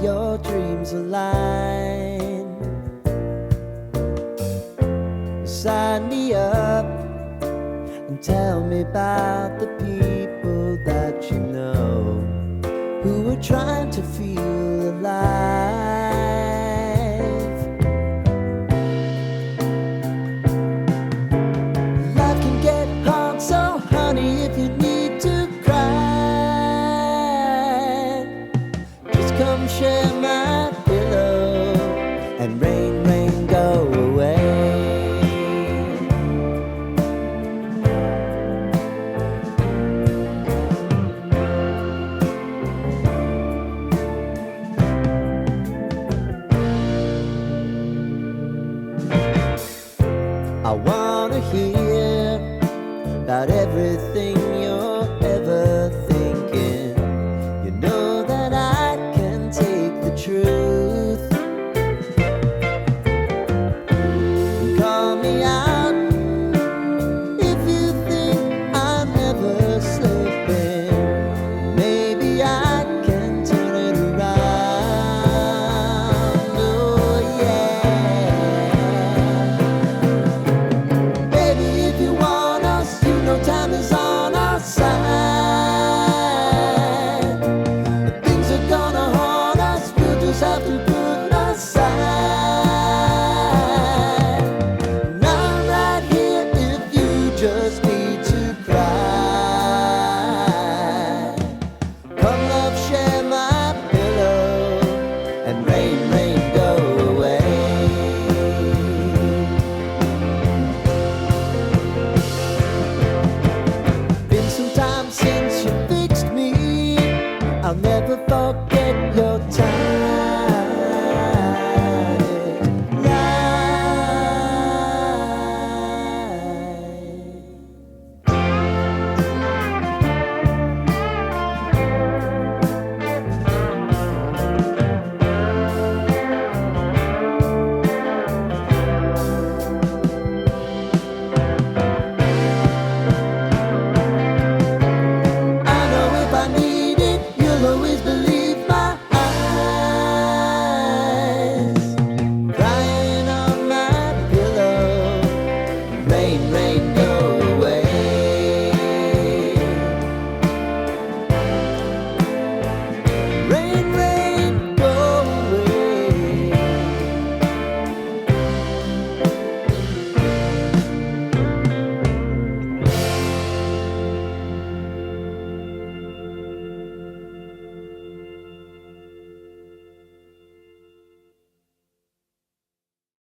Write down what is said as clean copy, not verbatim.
your dreams align. Sign me up and tell me about the people that you know who are trying to feel alive. Life can get hard, so honey, if you need to cry, just come share my pillow and rain, rain, go away. I wanna hear about everything you're ever thinking. You know that I can take the truth. Call me out if you think I'm ever slipping. Maybe I can turn it around. Oh yeah. Baby, if you want us, you know time is on our side. Things are gonna haunt us, we'll just have to put aside. And I'm right here if you just need to cry. Come love, share my pillow, and rain, rain, go away. Been some time since you fixed me. I'll never forget your time.